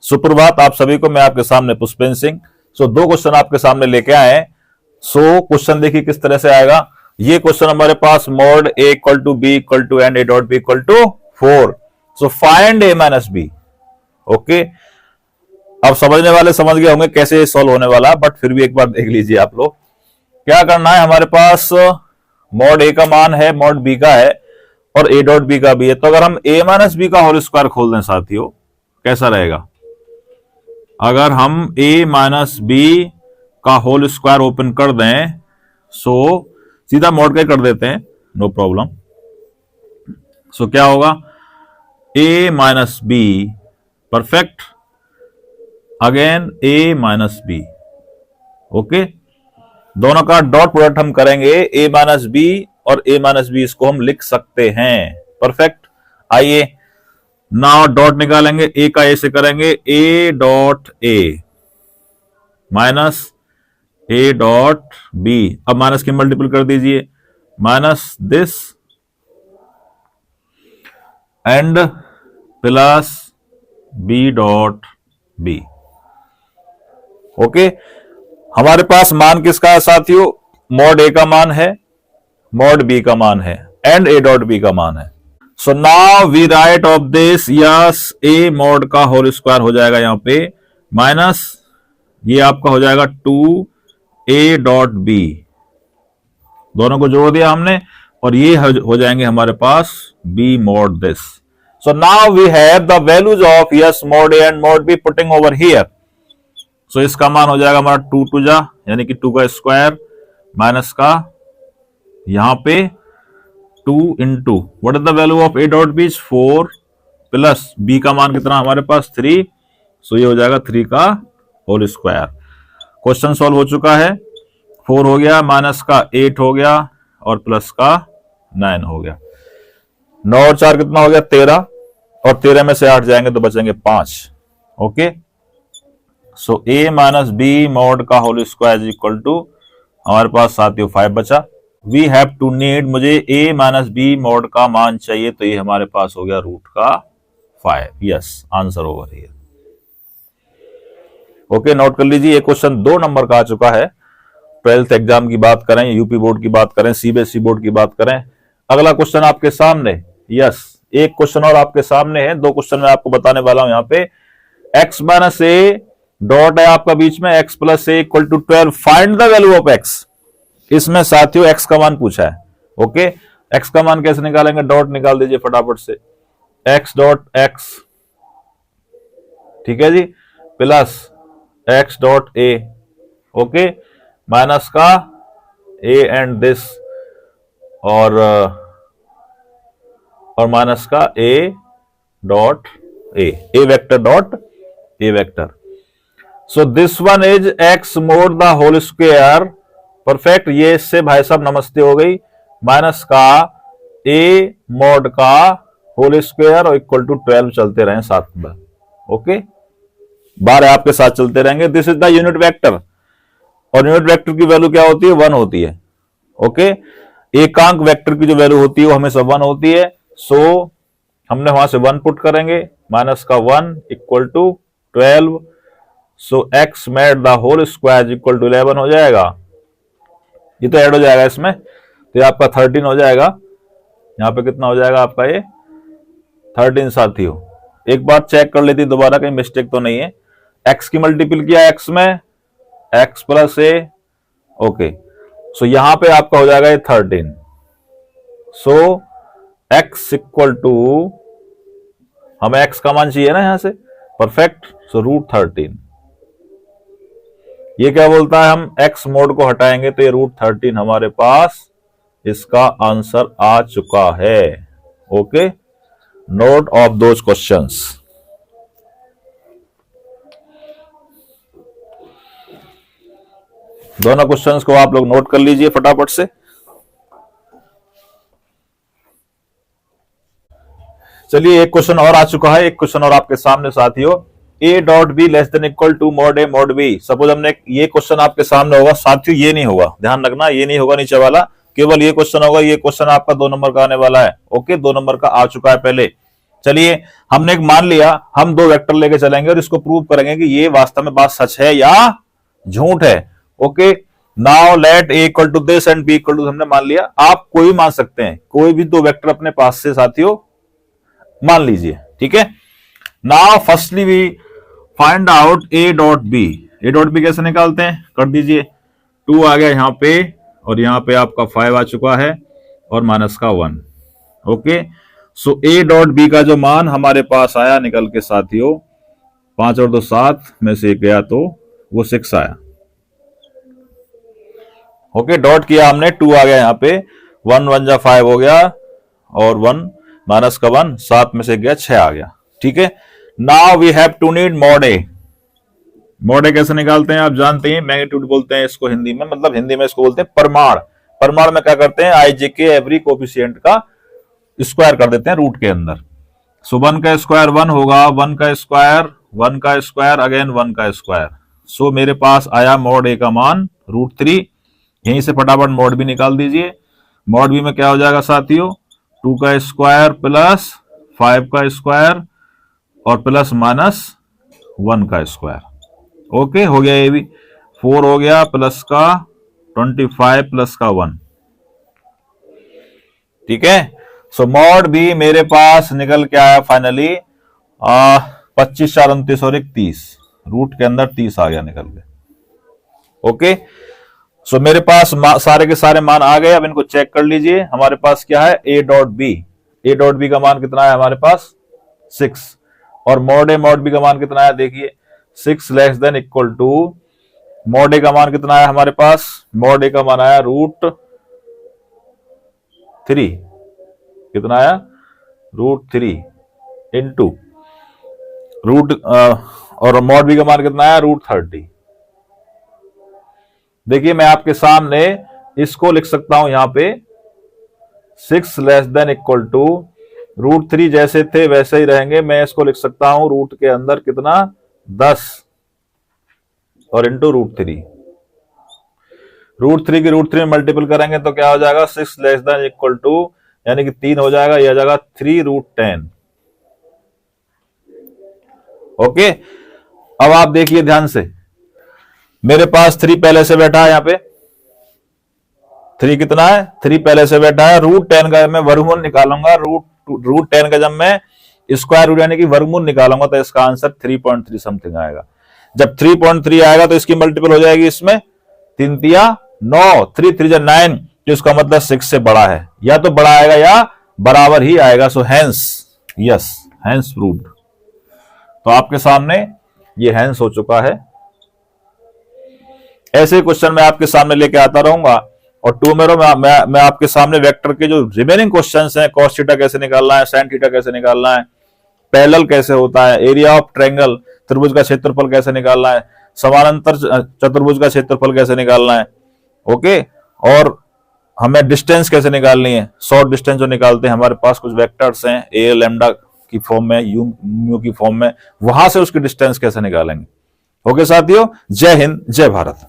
सुप्रभात आप सभी को, मैं आपके सामने पुष्पेंद्र सिंह। सो दो क्वेश्चन आपके सामने लेके आए हैं। सो क्वेश्चन देखिए किस तरह से आएगा। ये क्वेश्चन हमारे पास mod a equal to b equal to and a dot b equal to 4। So find a minus B. Okay, अब समझने वाले समझ गए होंगे कैसे सॉल्व होने वाला, बट फिर भी एक बार देख लीजिए आप लोग। क्या करना है, हमारे पास मॉड ए का मान है, मॉड बी का है और ए डॉट बी का भी है। तो अगर हम ए माइनस बी का होल स्क्वायर खोल दें साथियों, कैसा रहेगा? अगर हम a माइनस बी का होल स्क्वायर ओपन कर दें, सो सीधा मॉड का कर देते हैं, नो प्रॉब्लम। सो क्या होगा, a minus B perfect, again a minus B. Okay, दोनों का डॉट प्रोडक्ट हम करेंगे, a माइनस बी और a माइनस बी, इसको हम लिख सकते हैं। परफेक्ट, आइए नाउ डॉट निकालेंगे, ए का ए से करेंगे, A dot A minus A dot B. अब माइनस की मल्टीपल कर दीजिए, minus this and plus B dot B. Okay, हमारे पास मान किसका है साथियों? मॉड ए का मान है, मॉड बी का मान है एंड ए डॉट बी का मान है। So now we write off this, yes A mod का होल स्क्वायर हो जाएगा यहां पे, माइनस ये आपका हो जाएगा 2a डॉट बी। दोनों को जोड़ दिया हमने और ये हो जाएंगे हमारे पास b mod this. So now we have the values of yes mod a and mod b putting over here. So इसका मान हो जाएगा हमारा 2 टू जा, यानी कि 2 का स्क्वायर माइनस का यहां पे 2 into what is the value of A dot B? 4 plus B का मान कितना हमारे पास 3। सो ये हो जाएगा 3 का होल स्क्वायर। क्वेश्चन सॉल्व हो चुका है। 4 हो गया, माइनस का 8 हो गया और प्लस का 9 हो गया। 9 और 4 कितना हो गया? 13, और 13 में से 8 जाएंगे तो बचेंगे 5। Okay, so A minus B mod का whole square is equal to हमारे पास साथियों 5 बचा। वी हैव टू नीड, मुझे a माइनस बी मॉड का मान चाहिए, तो ये हमारे पास हो गया रूट का 5। Yes, answer over here. Okay, note कर लीजिए, ये क्वेश्चन 2 नंबर का आ चुका है। 12th एग्जाम की बात करें, यूपी बोर्ड की बात करें, सीबीएसई बोर्ड की बात करें। अगला क्वेश्चन आपके सामने, यस एक क्वेश्चन और आपके सामने है। 2 क्वेश्चन मैं आपको बताने वाला हूं। यहाँ पे x माइनस ए डॉट है आपका बीच में, x plus A equal to 12, find the value of x। इसमें साथियों x का मान पूछा है। ओके, x का मान कैसे निकालेंगे? डॉट निकाल दीजिए फटाफट से, x डॉट x, ठीक है जी, plus x dot a। Okay, minus का a एंड दिस और माइनस का a dot a vector dot a vector. So this one is x mod the whole square. Perfect, ये इससे भाई साहब नमस्ते हो गई, माइनस का a मॉड का होल स्क्वायर और इक्वल टू 12 चलते रहे साथ में। ओके, 12 आपके साथ चलते रहेंगे। This is the unit vector, और यूनिट वेक्टर की वैल्यू क्या होती है? 1 होती है। ओके, एकांक वेक्टर की जो वैल्यू होती है वो हमेशा 1 होती है। सो हमने वहां से 1 पुट करेंगे, माइनस का 1 equal to 12। So x made the whole square equal to 11 हो जाएगा। ये तो ऐड हो जाएगा इसमें, तो ये आपका 13 हो जाएगा। यहां पे कितना हो जाएगा आपका? ये 13 साथियों। एक बार चेक कर लेती दोबारा, कहीं मिस्टेक तो नहीं है। x की मल्टीपल किया x में, x प्लस ए। ओके, सो यहां पे आपका हो जाएगा ये 13। सो x इक्वल टू, हमें x का मान चाहिए ना यहां से, परफेक्ट। So root 13। ये क्या बोलता है? हम x मोड को हटाएंगे तो ये रूट 13 हमारे पास इसका आंसर आ चुका है। Okay, note of those questions. दोनों क्वेश्चंस को आप लोग नोट कर लीजिए फटाफट से। चलिए, एक क्वेश्चन और आ चुका है, एक क्वेश्चन और आपके सामने साथियों। a dot B less than equal to mod A mod B. Suppose हमने, ये क्वेश्चन आपके सामने होगा साथियों, ये नहीं होगा, ध्यान रखना, ये नहीं होगा नीचे वाला, केवल ये क्वेश्चन होगा। ये क्वेश्चन आपका 2 नंबर का आने वाला है। ओके, 2 नंबर का आ चुका है पहले। चलिए हमने एक मान लिया, हम दो वेक्टर लेके चलेंगे और इसको प्रूव करेंगे कि ये वास्तव में बात सच है या झूठ है। Okay, now let A equal to this and B equal to, हमने मान लिया। आप कोई मान सकते हैं, कोई भी दो वेक्टर अपने पास से साथियों मान लीजिए, ठीक है। Now firstly we find out A dot B. A dot B कैसे निकालते हैं, कर दीजिए। 2 आ गया यहां पे और यहां पे आपका 5 आ चुका है और माइनस का 1। Okay, so A dot B का जो मान हमारे पास आया निकल के साथियों, 5 और 2 7 में से एक गया तो वो 6 आया। ओके, डॉट किया हमने, 2 आ गया यहां पे, 1 1 जा 5 हो गया और 1 माइनस का 1, 7 में से गया 6 आ गया, ठीक है। Now we have to need mod A. Mod a कैसे निकालते हैं आप जानते हैं, मैग्नीट्यूड बोलते हैं इसको हिंदी में, मतलब हिंदी में इसको बोलते हैं परमाण। परमाण में क्या करते हैं, आई जे के एवरी कोफिशिएंट का स्क्वायर कर देते हैं रूट के अंदर। सो 1 का स्क्वायर 1 होगा, 1 का स्क्वायर 1 का स्क्वायर अगेन 1 का स्क्वायर। सो मेरे पास आया मॉड ए का मान √3। यहीं से फटाफट मॉड बी निकाल दीजिए। मॉड बी में क्या हो जाएगा साथियों, 2 का स्क्वायर प्लस 5 का स्क्वायर और प्लस माइनस 1 का स्क्वायर। ओके, हो गया ये भी, 4 हो गया प्लस का 25 प्लस का 1, ठीक है। सो मॉड बी मेरे पास निकल के आया फाइनली 25 4 29 और 30, रूट के अंदर 30 आ गया निकल के। ओके, सो मेरे पास सारे के सारे मान आ गए। अब इनको चेक कर लीजिए, हमारे पास क्या है, A dot B. A dot B का मान कितना है हमारे पास 6 और मॉड बी का मान कितना है देखिए, 6 less than equal to, mod a का मान कितना है हमारे पास, मॉड ए का मान आया √3। कितना आया, √3 इंटू रूट और मॉड बी का मान कितना आया √30। देखिए मैं आपके सामने इसको लिख सकता हूं यहां पे, 6 लेस देन इक्वल टू √3 जैसे थे वैसे ही रहेंगे। मैं इसको लिख सकता हूं रूट के अंदर कितना 10 और इंटू √3। √3 की √3 में मल्टीपल करेंगे तो क्या हो जाएगा, 6 लेस देन इक्वल टू यानी कि 3 हो जाएगा, यह आ जाएगा 3√10। ओके, अब आप देखिए ध्यान से, मेरे पास 3 पहले से बैठा है, यहां पे 3 कितना है, 3 पहले से बैठा है। √10 का मैं वर्गमूल निकालूंगा, √10 का जब मैं स्क्वायर रूट यानी कि वर्गमूल निकालूंगा तो इसका आंसर 3.3 समथिंग आएगा। जब 3.3 आएगा तो इसकी मल्टीपल हो जाएगी इसमें, 3 तिया 9, 3 3 9, तो इसका मतलब 6 से बड़ा है, या तो बड़ा आएगा या बराबर ही आएगा। So hence, yes, hence proved. तो आपके सामने ये हैंस हो चुका है। ऐसे क्वेश्चन मैं आपके सामने लेके आता रहूंगा और टूमेरो में मैं आपके सामने वेक्टर के जो रिमेनिंग क्वेश्चंस हैं, cos थीटा कैसे निकालना है, sin थीटा कैसे निकालना है, पैरेलल कैसे होता है, एरिया ऑफ ट्रायंगल त्रिभुज का क्षेत्रफल कैसे निकालना है, समानांतर चतुर्भुज का क्षेत्रफल कैसे निकालना है, ओके, और हमें डिस्टेंस कैसे निकालनी है, शॉर्ट डिस्टेंस जो निकालते हैं, हमारे पास कुछ वेक्टर्स हैं ए लैम्डा की फॉर्म में, यू म्यू की फॉर्म में, वहां से उसकी डिस्टेंस कैसे निकालेंगे। ओके साथियों, जय हिंद, जय भारत।